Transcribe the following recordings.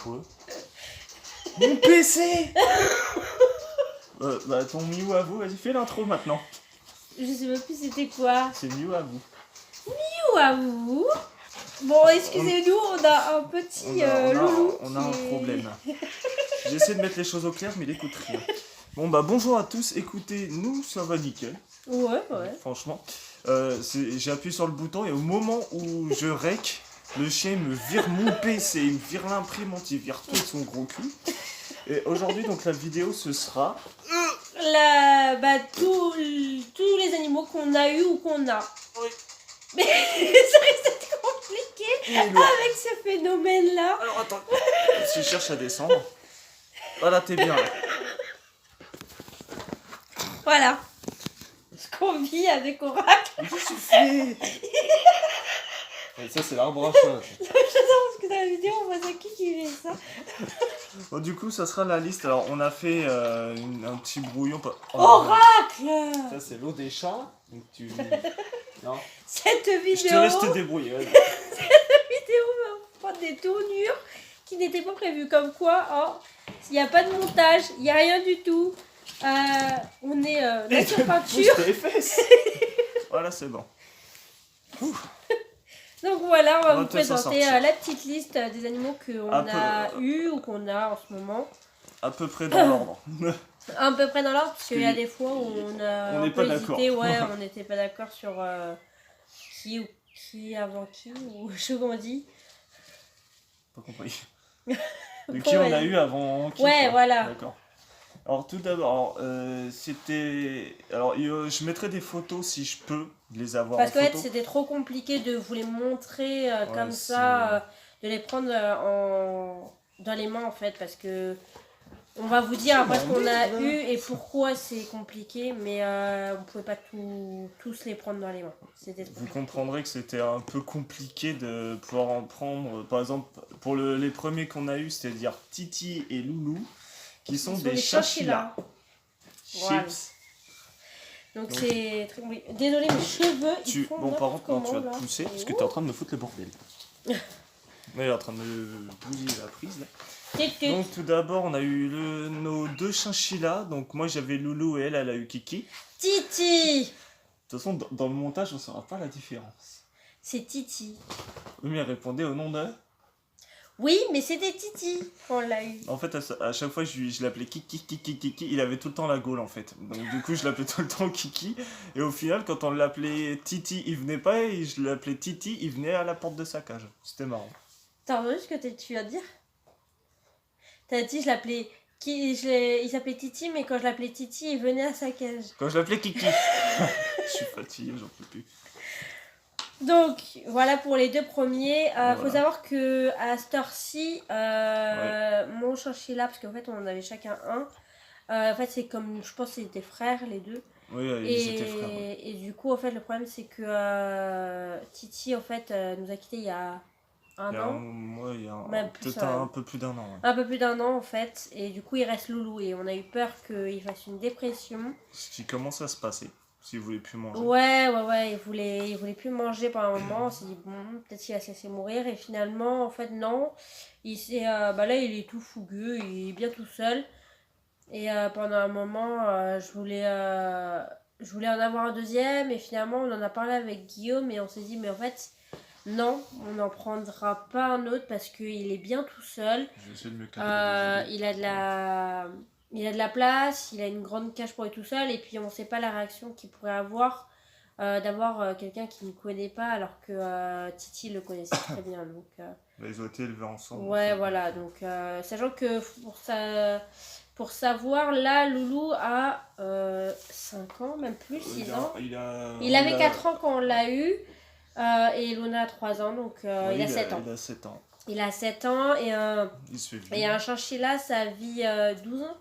quoi? Mon PC. Ton Miou à vous, vas-y, fais l'intro maintenant. Je sais même plus c'était quoi. C'est Miou à vous. Miou à vous. Bon, excusez-nous, on a un petit loulou. On a un problème. J'essaie de mettre les choses au clair, mais il écoute rien. Bon, bonjour à tous. Écoutez, nous, ça va nickel. Ouais. Franchement. J'ai appuyé sur le bouton et au moment où je rec, le chien me vire mon PC, il me vire l'imprimante, il vire tout son gros cul. Et aujourd'hui, donc, la vidéo, ce sera... Tous les animaux qu'on a eu ou qu'on a. Oui. Mais ça risque d'être compliqué avec ce phénomène-là. Alors, attends, je cherche à descendre. Voilà, t'es bien là. Voilà. Ce qu'on vit avec Oracle. Mais qu'est-ce que tu fais? Et ça, c'est l'arbre à chat. J'adore parce que dans la vidéo, on voit ça qui fait ça. Bon, du coup, ça sera la liste. Alors, on a fait un petit brouillon. Oracle. Ça, c'est l'eau des chats. Donc, tu... Non. Cette vidéo... Je te laisse te débrouiller. Vas-y. Cette vidéo va prendre des tournures qui n'étaient pas prévues. Comme quoi, il n'y a pas de montage, il n'y a rien du tout. On est là sur peinture. Pousse tes fesses. Voilà, c'est bon. Donc voilà, on va vous te laisser présenter sortir. la petite liste des animaux qu'on a eu ou qu'on a en ce moment. À peu près dans l'ordre. À peu près dans l'ordre, parce qu'il y a des fois où on a On un n'est peu pas hésité. d'accord. Ouais, on n'était pas d'accord sur qui avant qui, ou je sais pas comment on dit. Pas compris. De qui on a eu avant qui? Ouais, quoi. voilà. D'accord. Alors tout d'abord, c'était... Alors je mettrai des photos si je peux les avoir Parce en qu'en fait, photo. c'était trop compliqué de vous les montrer comme c'est- ça, de les prendre dans les mains en fait, parce que on va vous dire après ce qu'on a eu et pourquoi c'est compliqué, mais on pouvait pas tous les prendre dans les mains. C'était trop Vous compliqué. comprendrez que c'était un peu compliqué de pouvoir en prendre. Par exemple, pour les premiers qu'on a eu, c'est-à-dire Titi et Loulou, qui sont des chinchillas. Voilà. Chips. Donc c'est très compliqué. Désolé, mes cheveux, ils font Bon, par contre, non, tu vas là. te pousser parce que tu es en train de me foutre le bordel. Il est en train de me bousiller la prise là. Donc tout d'abord, on a eu nos deux chinchillas. Donc moi j'avais Loulou et elle a eu Kiki. Titi. De toute façon, dans le montage, on ne saura pas la différence. C'est Titi. Oui, mais elle répondait au nom de... Oui, mais c'était Titi qu'on l'a eu. En fait, à chaque fois, je l'appelais Kiki. Il avait tout le temps la gaule, en fait. Donc, du coup, je l'appelais tout le temps Kiki. Et au final, quand on l'appelait Titi, il venait pas. Et je l'appelais Titi, il venait à la porte de sa cage. C'était marrant. T'as entendu ce que tu viens de dire? T'as dit, je l'appelais... Il s'appelait Titi, mais quand je l'appelais Titi, il venait à sa cage. Quand je l'appelais Kiki. Je suis fatigué, j'en peux plus. Donc, voilà pour les deux premiers. Voilà. Faut savoir que à cette heure-ci, mon chinchilla, parce qu'en fait, on en avait chacun un. En fait, c'est comme, je pense que c'était frères, les deux. Oui, ils étaient frères. Ouais. Et du coup, en fait, le problème, c'est que Titi, en fait, nous a quittés il y a un an. Il y a Peut-être un peu plus d'un an. Ouais. Un peu plus d'un an, en fait. Et du coup, il reste Loulou. Et on a eu peur qu'il fasse une dépression. Ce qui commence à se passer. S'il voulait plus manger. Ouais, il voulait plus manger pendant un moment. On s'est dit, bon, peut-être qu'il va se laisser mourir. Et finalement, en fait, non. Là, il est tout fougueux, il est bien tout seul. Et pendant un moment, je voulais en avoir un deuxième. Et finalement, on en a parlé avec Guillaume. Et on s'est dit, mais en fait, non, on n'en prendra pas un autre parce qu'il est bien tout seul. Je vais essayer de me calmer. Il a de la place, il a une grande cage pour être tout seul, et puis on ne sait pas la réaction qu'il pourrait avoir d'avoir quelqu'un qui ne connaît pas, alors que Titi le connaissait très bien. Donc, ils ont été élevés ensemble. Ouais, voilà. Donc, sachant que pour savoir, là, Loulou a 5 ans, même plus, 6 ans. Il avait 4 ans quand on l'a eu, et Luna a 3 ans, donc il a 7 ans. Il a 7 ans. Il a 7 ans, et un chinchilla, ça vit 12 ans.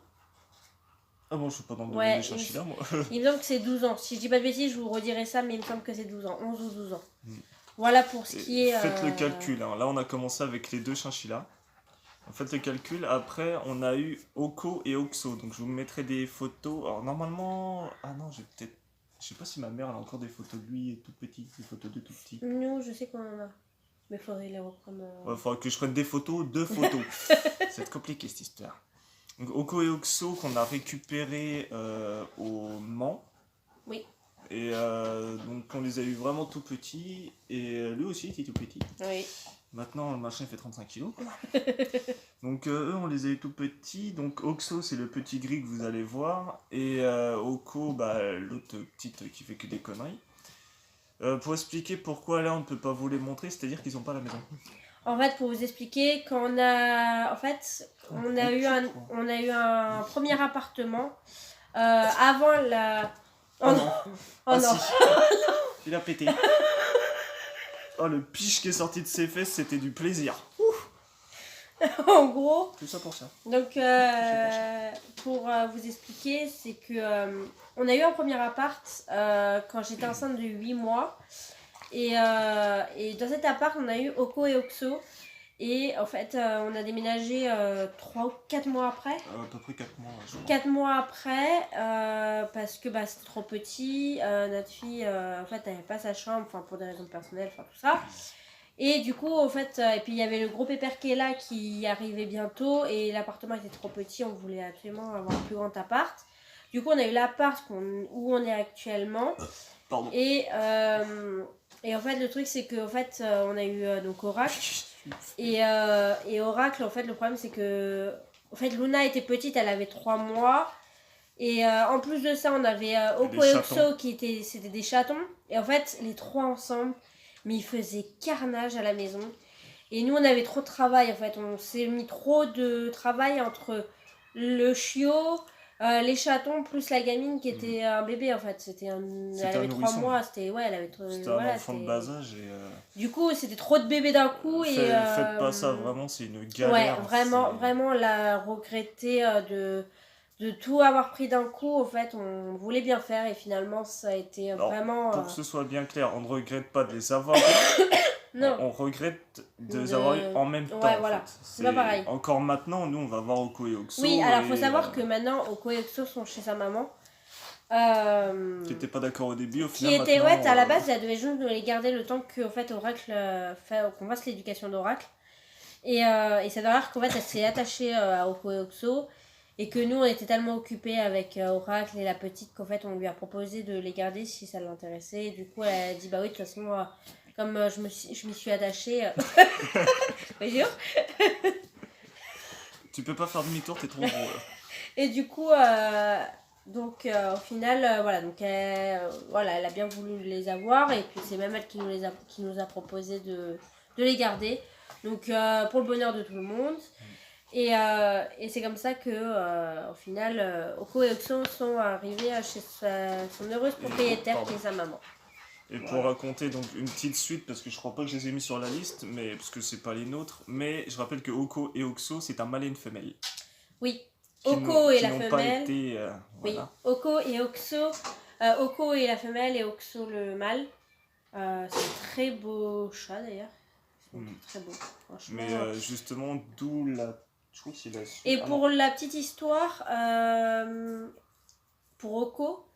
Ah bon, je suis pas dans le domaine des chinchillas, moi. Il me semble que c'est 12 ans. Si je dis pas de bêtises, je vous redirai ça, mais il me semble que c'est 12 ans. 11 ou 12 ans. Voilà pour ce qui est... Faites le calcul. Hein. Là, on a commencé avec les deux chinchillas. Faites le calcul. Après, on a eu Oko et Oxo. Donc, je vous mettrai des photos. Alors, normalement... Ah non, j'ai peut-être... Je sais pas si ma mère elle a encore des photos de lui tout petit, des photos de tout petit. Nous, je sais qu'on en a. Mais faudrait les reprendre. Ouais, faudra que je prenne des photos, 2 photos. C'est compliqué cette histoire. Donc Oko et Oxo qu'on a récupéré au Mans. Oui. Et donc on les a eu vraiment tout petits. Et lui aussi était tout petit. Oui. Maintenant le machin fait 35 kilos. Quoi. Donc eux on les a eu tout petits. Donc Oxo c'est le petit gris que vous allez voir. Et Oko, bah, l'autre petite qui fait que des conneries. Pour expliquer pourquoi là on ne peut pas vous les montrer, c'est-à-dire qu'ils sont pas à la maison. En fait, pour vous expliquer, quand on a, en fait, on a eu un premier appartement avant la. Oh non. Oh Ah non. si. Il a pété. Oh le piche qui est sorti de ses fesses, c'était du plaisir. En gros. Tout ça pour ça. Donc, pour vous expliquer, c'est que on a eu un premier appart quand j'étais enceinte de 8 mois. Et dans cet appart, on a eu Oko et Oxo. Et en fait, on a déménagé 3 ou 4 mois après. À peu près 4 mois. Je crois. 4 mois après, parce que bah, c'était trop petit. Notre fille, en fait, elle n'avait pas sa chambre, enfin, pour des raisons personnelles, enfin, tout ça. Et du coup, en fait, et puis il y avait le gros pépère qui est là qui arrivait bientôt. Et l'appartement était trop petit, on voulait absolument avoir un plus grand appart. Du coup, on a eu l'appart où on est actuellement. Pardon. Et en fait, le truc, c'est qu'en fait, on a eu donc Oracle. Et Oracle, en fait, le problème, c'est que en fait, Luna était petite, elle avait 3 mois. Et en plus de ça, on avait Oko et Oxo c'était des chatons. Et en fait, les 3 ensemble, mais ils faisaient carnage à la maison. Et nous, on avait trop de travail, en fait. On s'est mis trop de travail entre le chiot, les chatons, plus la gamine qui était un bébé, en fait. Elle avait 3 mois. C'était un enfant de bas âge. Et, du coup, c'était trop de bébés d'un coup. Faites pas ça, vraiment, c'est une galère. Ouais, vraiment, la regretter de tout avoir pris d'un coup. En fait, on voulait bien faire et finalement, ça a été vraiment... Pour que ce soit bien clair, on ne regrette pas de les avoir. Non. On regrette de les avoir eu en même temps. Ouais, voilà. En fait. C'est pas pareil. Encore maintenant, nous, on va voir Oko et Oxo. Oui, alors il faut savoir que maintenant, Oko et Oxo sont chez sa maman. Qui n'était pas d'accord au début, au final. Qui était, ouais, à la base, elle devait juste les garder le temps que, en fait, Oracle, qu'on fasse l'éducation d'Oracle. Et ça doit dire qu'en fait, elle s'est attachée à Oko et Oxo. Et que nous, on était tellement occupés avec Oracle et la petite qu'en fait, on lui a proposé de les garder si ça l'intéressait. Et du coup, elle a dit, bah oui, de toute façon, comme je m'y suis attachée. Oui, jure. Tu peux pas faire demi-tour, t'es trop gros. Et du coup, donc au final, voilà, donc voilà, elle a bien voulu les avoir. Et puis, c'est même elle qui nous a proposé de les garder. Donc, pour le bonheur de tout le monde. Et c'est comme ça que, au final, Oko et Oxo sont arrivés chez son heureuse propriétaire qui est sa maman. Et pour raconter donc une petite suite, parce que je crois pas que je les ai mis sur la liste, mais parce que c'est pas les nôtres, mais je rappelle que Oko et Oxo, c'est un mâle et une femelle. Oui, Oko et la femelle. Pas été, oui, voilà. Oko et Oxo, Oko et la femelle et Oxo le mâle. C'est un très beau chat d'ailleurs. Ils sont très beaux, franchement. Mais justement, d'où la... Je trouve que c'est la suite. Et pour la petite histoire, pour Oko,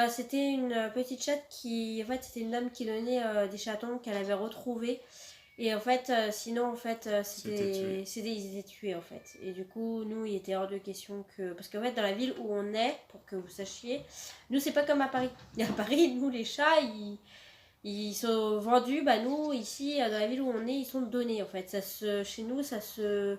c'était une petite chatte qui, en fait, c'était une dame qui donnait des chatons qu'elle avait retrouvés. Et en fait, sinon, en fait, ils étaient tués, en fait. Et du coup, nous, il était hors de question que... Parce qu'en fait, dans la ville où on est, pour que vous sachiez, nous, c'est pas comme à Paris. À Paris, nous, les chats, ils sont vendus. Bah, nous, ici, dans la ville où on est, ils sont donnés, en fait. Chez nous, ça se...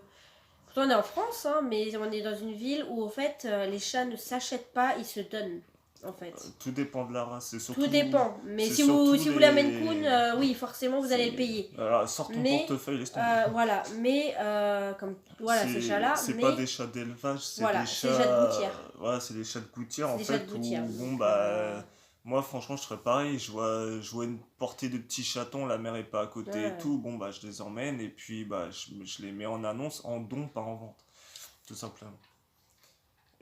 Pourtant, on est en France, hein, mais on est dans une ville où, en fait, les chats ne s'achètent pas, ils se donnent. En fait. Tout dépend de la race, c'est surtout... Tout dépend, mais si vous voulez un Maine Coon, oui, forcément vous allez le payer. Alors, sors ton portefeuille, laisse tomber. Voilà, mais comme voilà ces chats-là, c'est pas des chats d'élevage, c'est des chats de gouttière. Voilà, c'est des chats de gouttière en fait. Gouttière, bon bah, moi franchement je serais pareil, je vois une portée de petits chatons, la mère est pas à côté et tout, bon bah je les emmène et puis bah je les mets en annonce, en don, pas en vente, tout simplement.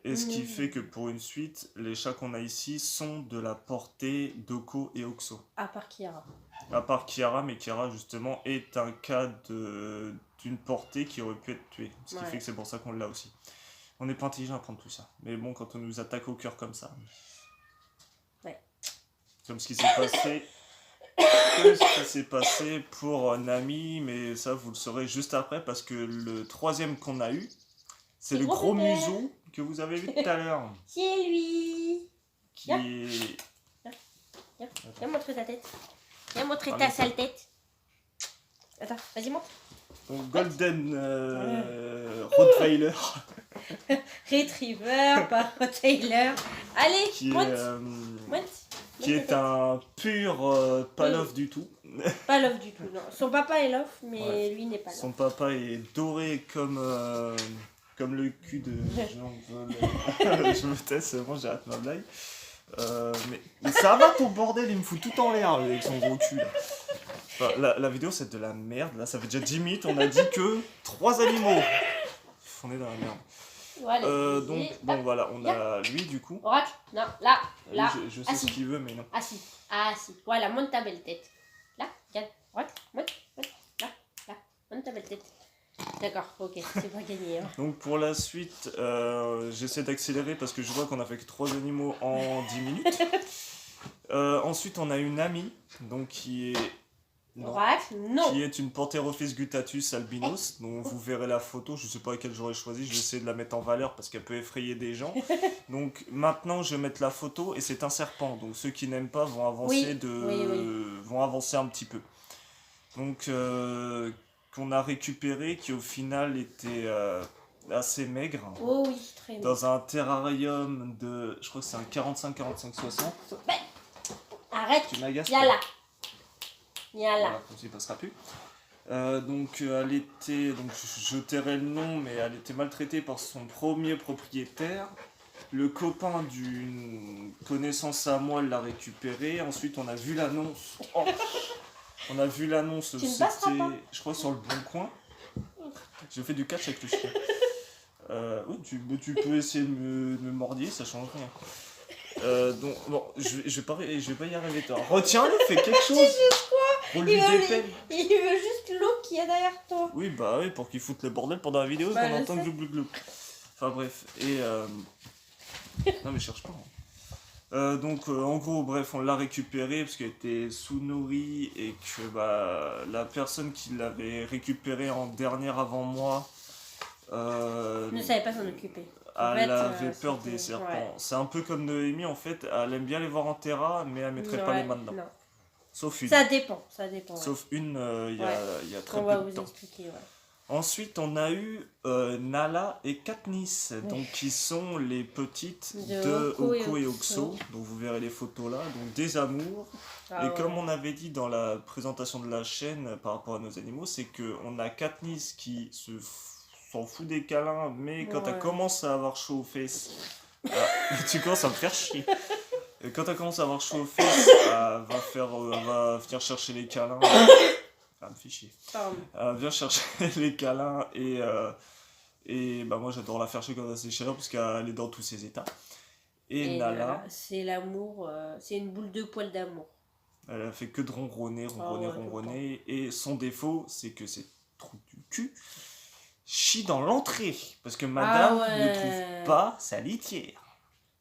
Et ce qui fait que pour une suite, les chats qu'on a ici sont de la portée d'Oko et Oxo. À part Kiara. À part Kiara, mais Kiara justement est un cas d'une portée qui aurait pu être tuée. Ce qui fait que c'est pour ça qu'on l'a aussi. On n'est pas intelligent à prendre tout ça. Mais bon, quand on nous attaque au cœur comme ça. Ouais. Comme ce qui s'est passé ce qui s'est passé pour Nami, mais ça vous le saurez juste après parce que le troisième qu'on a eu, c'est le gros pépère. museau que vous avez vu tout à l'heure. C'est lui. Qui Viens. est. Viens montrer ta tête. Viens montrer Ah, ta mais sale tête. Attends, vas-y, montre. Donc Golden Rottweiler. Retriever par Taylor. Allez, Qui monte. est, Monte. qui Monte est ta un pur pas love du tout. tête. Pas love du tout, non. Son papa est love, mais Ouais. lui n'est pas love. Son papa est doré comme le cul de je me tais, c'est bon, j'arrête ma blague. Mais ça va ton bordel, il me fout tout en l'air avec son gros cul là. Enfin, la vidéo c'est de la merde, là ça fait déjà 10 minutes, on a dit que 3 animaux. On est dans la merde. Voilà. Donc bon voilà, on a lui du coup. Oracle, non, là, là. Lui, je sais assis. ce qu'il veut mais non. Assis, assis. Voilà, monte ta belle tête. Là, regarde. Oracle, monte, là, monte ta belle tête. D'accord, ok, c'est pas gagné. Hein. Donc pour la suite, j'essaie d'accélérer parce que je vois qu'on a fait que 3 animaux en 10 minutes. Ensuite on a une amie, donc qui est... Non. Oracle, non. Qui est une Pantherophis guttatus albinos, dont vous verrez la photo, je sais pas laquelle j'aurais choisi, je vais essayer de la mettre en valeur parce qu'elle peut effrayer des gens. Donc maintenant je vais mettre la photo et c'est un serpent, donc ceux qui n'aiment pas vont avancer, vont avancer un petit peu. Donc qu'on a récupéré, qui au final était assez maigre, Oh oui, très bien. dans un terrarium de, je crois que c'est un 45-45-60. Arrête, Tu m'agaces. viens là. Viens là. Voilà, comme ça il passera plus. Donc elle était, donc je tairai le nom, mais elle était maltraitée par son premier propriétaire. Le copain d'une connaissance à moi l'a récupérée. Ensuite on a vu l'annonce. Oh. On a vu l'annonce, Tu ne passeras c'était, pas. je crois, sur le Bon Coin. J'ai fait du catch avec le chien. Oui, tu peux essayer de me mordiller, ça change rien. Donc bon, je vais pas y arriver. Toi. Retiens-le, fais quelque chose. Pour lui dépelle. Il veut juste l'eau qu'il y a derrière toi. Oui, bah oui, pour qu'il foute le bordel pendant la vidéo, Bah, qu'on je entend sais. glou glou glou. Enfin bref, et non mais cherche pas. Donc en gros, bref, on l'a récupéré parce qu'elle était sous-nourrie et que bah, la personne qui l'avait récupérée en dernière avant moi Ne savait pas s'en occuper. En elle fait, avait peur c'était- des serpents. ouais. C'est un peu comme Noémie en fait, elle aime bien les voir en terra, mais elle mettrait pas les mains dedans. Non. Sauf une. Ça dépend, ça dépend. Ouais. Sauf une, il Ouais. y a très On va peu de vous temps. expliquer, ouais. Ensuite, on a eu Nala et Katniss, donc qui sont les petites de Oko et Oko et Oxo. Oxo, donc vous verrez les photos là, donc des amours. Ah Et ouais. comme on avait dit dans la présentation de la chaîne par rapport à nos animaux, c'est que on a Katniss qui s'en fout des câlins, mais quand elle Ouais. commence à avoir chaud aux fesses, tu commences à me faire chier. Et quand elle commence à avoir chaud aux fesses, elle va venir chercher les câlins. Ça me fait chier. Pardon. Viens chercher les câlins et bah moi j'adore la faire chier quand elle s'est chaleur parce qu'elle est dans tous ses états. Et Nala, c'est l'amour, c'est une boule de poil d'amour. elle a fait que de ronronner, ronronner, ouais, tout le ronronner. Et son défaut, c'est que c'est trou du cul chie dans l'entrée parce que madame ne ouais. trouve pas sa litière.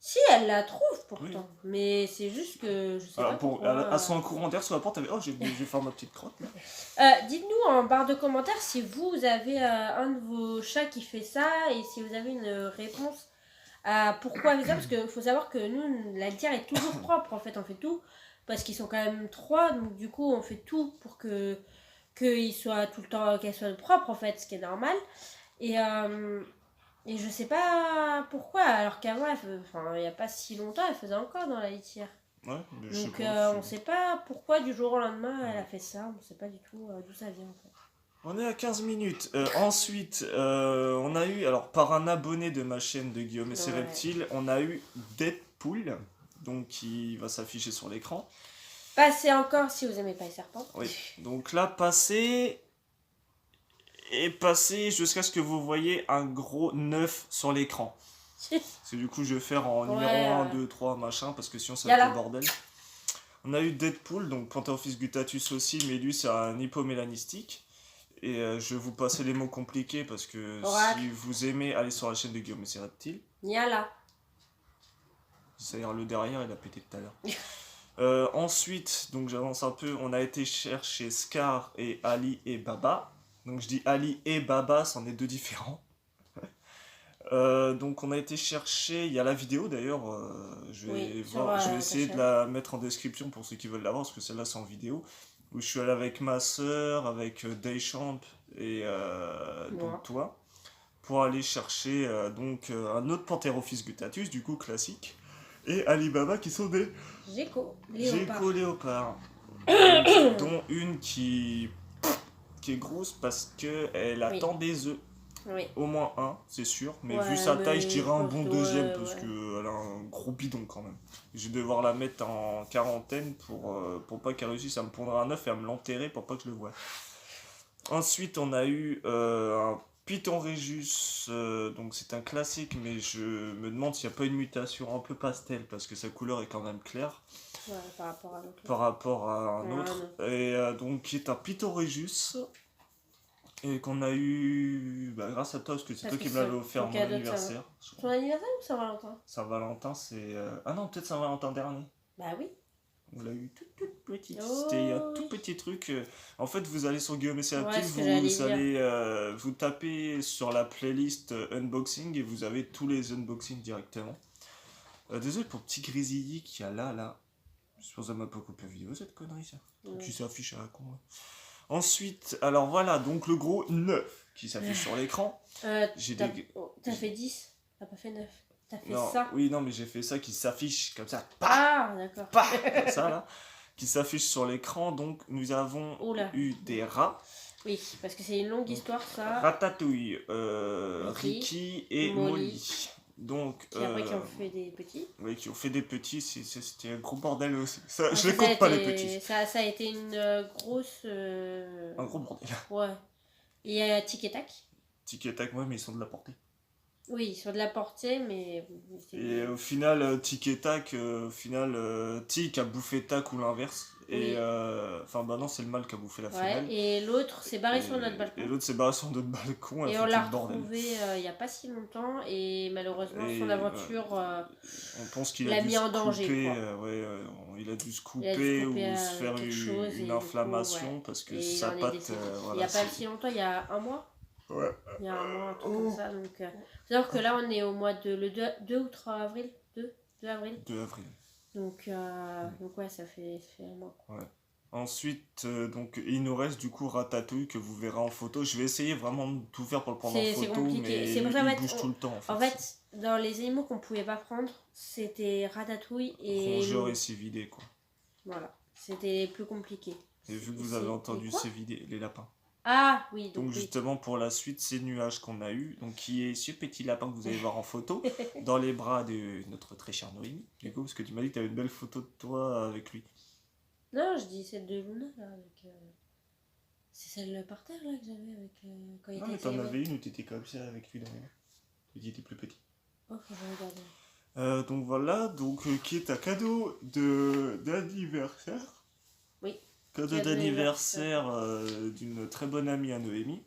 Si, elle la trouve pourtant. Mais c'est juste que je sais pas pourquoi. Elle soit un courant d'air sur la porte, elle fait, oh j'ai fait ma petite crotte là. Dites-nous en barre de commentaires si vous avez un de vos chats qui fait ça et si vous avez une réponse à pourquoi elle fait ça. Parce qu'il faut savoir que nous, la litière est toujours propre en fait. On fait tout parce qu'ils sont quand même 3. Donc du coup, on fait tout pour qu'ils soient tout le temps, qu'elle soit propre en fait, ce qui est normal. Et je sais pas pourquoi, alors qu'avant, il n'y a pas si longtemps, elle faisait encore dans la litière. Ouais, mais je Donc sais pas, on sait pas pourquoi du jour au lendemain elle a fait ça, on sait pas du tout d'où ça vient en fait. On est à 15 minutes. Ensuite, on a eu, alors par un abonné de ma chaîne de Guillaume et ses Ouais. reptiles, on a eu Deadpool, donc qui va s'afficher sur l'écran. Passez encore si vous aimez pas les serpents. Oui, donc là, passez et passez jusqu'à ce que vous voyez un gros 9 sur l'écran. C'est du coup, je vais faire en numéro 1, 2, 3, machin, parce que sinon ça va être le bordel. On a eu Deadpool, donc Pantherophis guttatus aussi, mais lui c'est un hypomélanistique. Et je vais vous passer les mots compliqués parce que si vous aimez, allez sur la chaîne de Guillaume et ses reptiles. Niala. C'est-à-dire le derrière, il a pété tout à l'heure. Ensuite, donc j'avance un peu, on a été chercher Scar et Ali et Baba. Donc je dis Ali et Baba, c'en est deux différents. Donc on a été chercher, il y a la vidéo d'ailleurs, Oui, sur je vais ta essayer de chaîne. la mettre en description pour ceux qui veulent la voir, parce que celle-là c'est en vidéo, où je suis allé avec ma sœur, avec Deschamps et donc Moi. toi, pour aller chercher un autre Pantherophis gutatus, du coup classique, et Alibaba qui sont des Géco, Gecko léopard. léopard. Donc, dont une qui est grosse parce qu'elle Oui, attend des œufs. oui. Au moins un, c'est sûr. Mais vu Ouais, sa taille, je mais dirais un bon costaud, deuxième parce ouais. qu'elle a un gros bidon quand même. Je vais devoir la mettre en quarantaine pour pas qu'elle réussisse à me pondre un œuf et à me l'enterrer pour pas que je le voie. Ensuite, on a eu un Python Régus. Donc c'est un classique, mais je me demande s'il n'y a pas une mutation un peu pastel parce que sa couleur est quand même claire Ouais, par rapport à l'autre. par rapport à un Ouais, autre. non. Et donc qui est un Python Régus. Et qu'on a eu grâce à toi, parce que c'est Parce toi que qui me c'est l'avais offert ton à mon cadeau de anniversaire. Je Ton crois. anniversaire ou Saint-Valentin? Saint-Valentin, c'est. Ah non, peut-être Saint-Valentin dernier. Bah oui. On l'a eu toute petite. C'était un Oh tout oui. petit truc. En fait, vous allez sur Guillaume et ses Ouais, Aptils, ce que j'allais vous dire. allez vous tapez sur la playlist unboxing et vous avez tous les unboxings directement. Désolé pour le petit grésillis qu'il y a là. Je pense que ça m'a pas coupé la vidéo cette connerie ça. Ouais. Qui s'affiche à la con. Ouais. Ensuite, alors voilà, donc le gros 9 qui s'affiche sur l'écran. J'ai T'as des. t'as fait 10. T'as pas fait 9. T'as fait Non, ça. oui, non, mais j'ai fait ça qui s'affiche comme ça. Pah, Ah, d'accord. pah, comme ça là. Qui s'affiche sur l'écran. Donc nous avons Oula. eu des rats. Oui, parce que c'est une longue histoire, ça. Ratatouille, Ricky, Ricky et Molly. Molly. Donc, Qui après qui ont fait des petits. oui, qui ont fait des petits, c'était un gros bordel aussi. Ça, Ah, je les ça a compte pas les été- petits. Ça a été une grosse. Un gros bordel. Ouais. Et Tic et Tac. Tic et tac, ouais, mais ils sont de la portée. Oui, ils sont de la portée, mais. Et au final, Tic et Tac, Tic a bouffé Tac ou l'inverse. Et Oui. enfin, bah non, c'est le mâle qui a bouffé la Ouais, femelle. et l'autre s'est barré sur notre Et balcon. l'autre s'est barré sur notre balcon. Et Elle on a l'a foutu le bordel. retrouvé il y a pas si longtemps, et malheureusement, Et, son aventure. On pense qu'il l'a a dû mis se en danger, couper, quoi. il a dû se Il a dû couper se couper ou se faire quelque chose, et une du coup, inflammation ouais. parce que Et il sa en est patte, décédé. Il voilà, n'y a pas c'est- si longtemps, il y a un mois. Ouais. Il y a un mois, un truc comme ça. Donc, faut savoir que là, on est au mois de le 2 ou 3 avril. 2 avril. 2 avril. Donc ouais, ça fait un mois. Ouais. Ensuite, donc, il nous reste du coup Ratatouille que vous verrez en photo. Je vais essayer vraiment de tout faire pour le prendre en C'est photo, compliqué. mais C'est pour ça, il en fait, bouge tout le temps. En fait, dans les animaux qu'on pouvait pas prendre, c'était Ratatouille et Rongeur loup. et Cividé, quoi. Voilà. C'était plus compliqué. Et vu que vous avez entendu quoi Cividé, les lapins. Ah oui, Donc oui. justement pour la suite, ces nuages qu'on a eu, donc qui est ce petit lapin que vous allez voir en photo, dans les bras de notre très cher Noémie, du coup, parce que tu m'as dit que tu avais une belle photo de toi avec lui. Non, je dis celle de Luna, là, avec... C'est celle par terre, là, que j'avais avec... quand il Non était mais t'en célébré. avais une où t'étais comme ça avec lui dans les mains. Il était plus petit. Oh, faut que je regarde. Donc voilà, donc qui est un cadeau d'anniversaire. Oui. Cadeau d'anniversaire d'une très bonne amie à Noémie.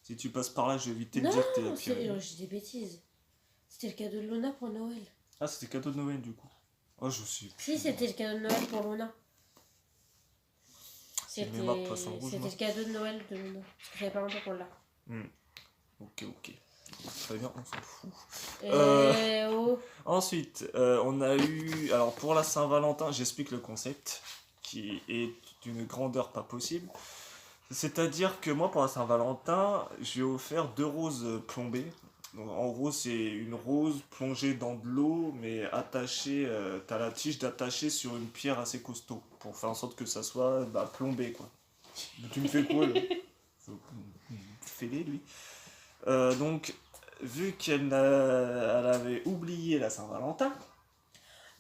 Si tu passes par là, je vais éviter de Non, dire que t'es happy c'est... hour. oh, j'ai des bêtises. C'était le cadeau de Luna pour Noël. Ah, c'était cadeau de Noël du coup. Oh, je sais plus. Si, c'était le cadeau de Noël pour Luna. J'ai une mémoire de poisson rouge, C'était moi. le cadeau de Noël de Luna. Parce que ça fait pas longtemps qu'on l'a. Ok. Très bien, on s'en fout. Oh. Ensuite, on a eu... Alors pour la Saint-Valentin, j'explique le concept, qui est d'une grandeur pas possible. C'est-à-dire que moi, pour la Saint-Valentin, j'ai offert 2 roses plombées. Donc, en gros, c'est une rose plongée dans de l'eau, mais attachée, t'as la tige d'attacher sur une pierre assez costaud, pour faire en sorte que ça soit plombé, quoi. Tu me fais quoi, là? Fais-les, lui. Donc, vu elle avait oublié la Saint-Valentin,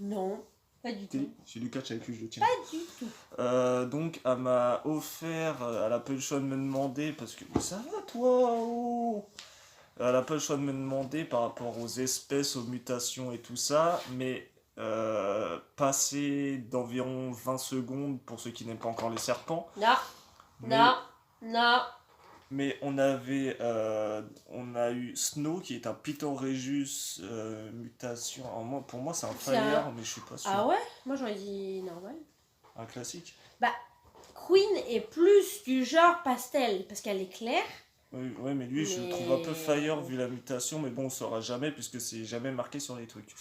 Non, pas du tout. j'ai du catch avec lui, je le tiens. Pas du tout. Donc, elle m'a offert, elle a pas eu le choix de me demander, parce que ça va toi, oh. Elle a pas le choix de me demander par rapport aux espèces, aux mutations et tout ça, mais passer d'environ 20 secondes pour ceux qui n'aiment pas encore les serpents. Non, Mais non. Mais on a eu Snow qui est un Pithorhynchus mutation. Alors moi, pour moi, c'est un C'est un- Fire, mais je suis pas sûr. Ah ouais? Moi j'aurais dit normal. Un classique. Bah, Queen est plus du genre pastel parce qu'elle est claire. Oui, ouais, mais lui, je le trouve un peu Mais- Fire vu la mutation, mais bon, on saura jamais puisque c'est jamais marqué sur les trucs.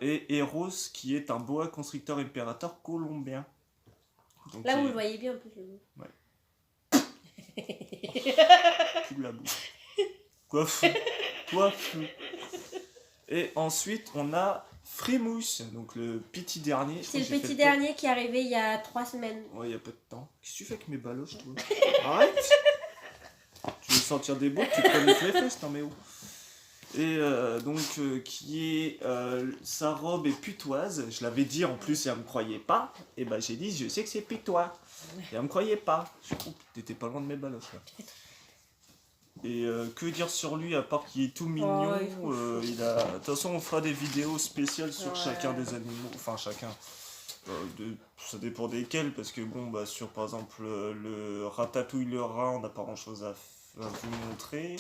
Et Eros qui est un boa constricteur impérateur colombien. Donc, Là, il- vous le voyez bien en plus. Le... Cul de la bouche. Quoi fou. Quoi fou. Et ensuite, on a Frimousse, donc le petit dernier. Je C'est crois le que j'ai fait petit tour. dernier qui est arrivé il y a 3 semaines. Ouais, il y a peu de temps. Qu'est-ce que tu fais avec mes baloches, toi? Arrête. Tu veux sortir des bottes, tu prends les fesses, non mais oh. Et qui est... sa robe est putoise. Je l'avais dit en plus et elle me croyait pas. Et bah j'ai dit, je sais que c'est putois. Et elle me croyait pas. Je suis t'étais pas loin de mes baloches là. Et que dire sur lui à part qu'il est tout mignon. il est trop chou. De toute façon, on fera des vidéos spéciales sur Ouais. chacun des animaux. Enfin, chacun. Ça dépend desquels. Parce que bon, bah, sur par exemple le ratatouille le rat, on n'a pas grand chose à vous montrer.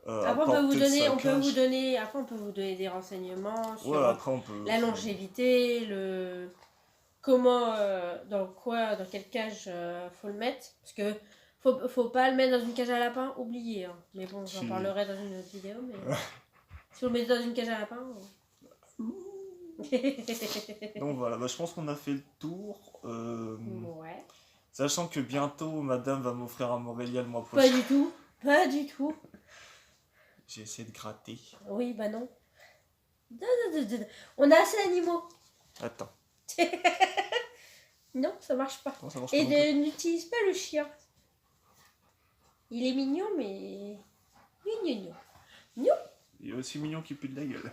Après, À part peut-être sa on peut vous cage. donner, après, on peut vous donner des renseignements sur Ouais, après on peut. la longévité, comment, dans quelle cage faut le mettre. Parce que faut pas le mettre dans une cage à lapin, oubliez. Hein. Mais bon, j'en Si. parlerai dans une autre vidéo. Mais si vous le mettez dans une cage à lapin. Donc voilà, bah, je pense qu'on a fait le tour. Ouais. Sachant que bientôt, madame va m'offrir un Morélia le mois Pas prochain. du tout. Pas du tout. J'ai essayé de gratter. Oui, bah non. On a assez d'animaux. Attends. Non, ça marche pas. Comment ça marche Et pas non plus n'utilise pas le chien. Il est mignon, mais... Gnon. Il est aussi mignon qu'il pue de la gueule.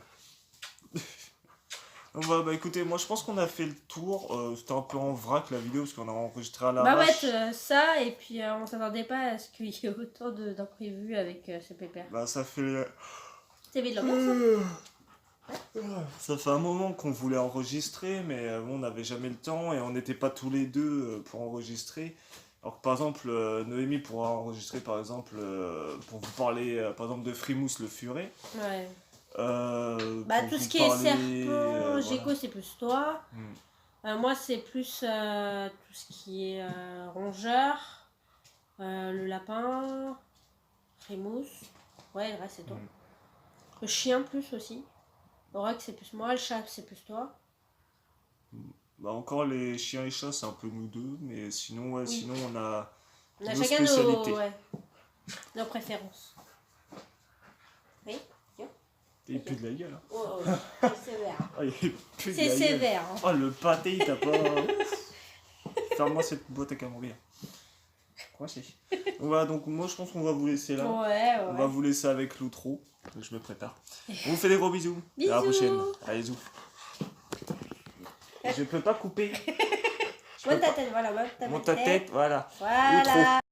Donc voilà, bah écoutez, moi je pense qu'on a fait le tour. C'était un peu en vrac la vidéo parce qu'on a enregistré à Bah l'arrache. ouais, ça, et puis on s'attendait pas à ce qu'il y ait autant d'imprévus avec ce pépère. Bah ça fait... T'avais de l'ambiance, Ça fait un moment qu'on voulait enregistrer, mais bon, on n'avait jamais le temps et on n'était pas tous les deux pour enregistrer. Alors que par exemple, Noémie pourra enregistrer par exemple pour vous parler par exemple de Frimousse le furet. Ouais. Bah Tout ce qui est serpent, Géco, c'est plus toi. Moi, c'est plus tout ce qui est rongeur, le lapin, frimousse. Ouais, le reste, c'est toi. Le chien, plus aussi. Oracle, c'est plus moi. Le chat, c'est plus toi. Bah encore les chiens et chats, c'est un peu nous deux, mais sinon, ouais, Oui. sinon on a On a nos chacun spécialités. nos préférences. Oui. Il pue de la gueule. Hein. Oh, c'est sévère. Ah, il pue de C'est la gueule. sévère. Hein. Oh le pâté, il t'a pas... Ferme-moi cette boîte à camembert. Quoi c'est? Voilà, donc moi je pense qu'on va vous laisser là. On va vous laisser avec l'outro. Donc je me prépare. On vous fait des gros bisous. À la Bisous. prochaine. Allez, zou. Je peux pas couper. Monte ta tête, voilà. Monte ta tête, voilà. Voilà. Outro.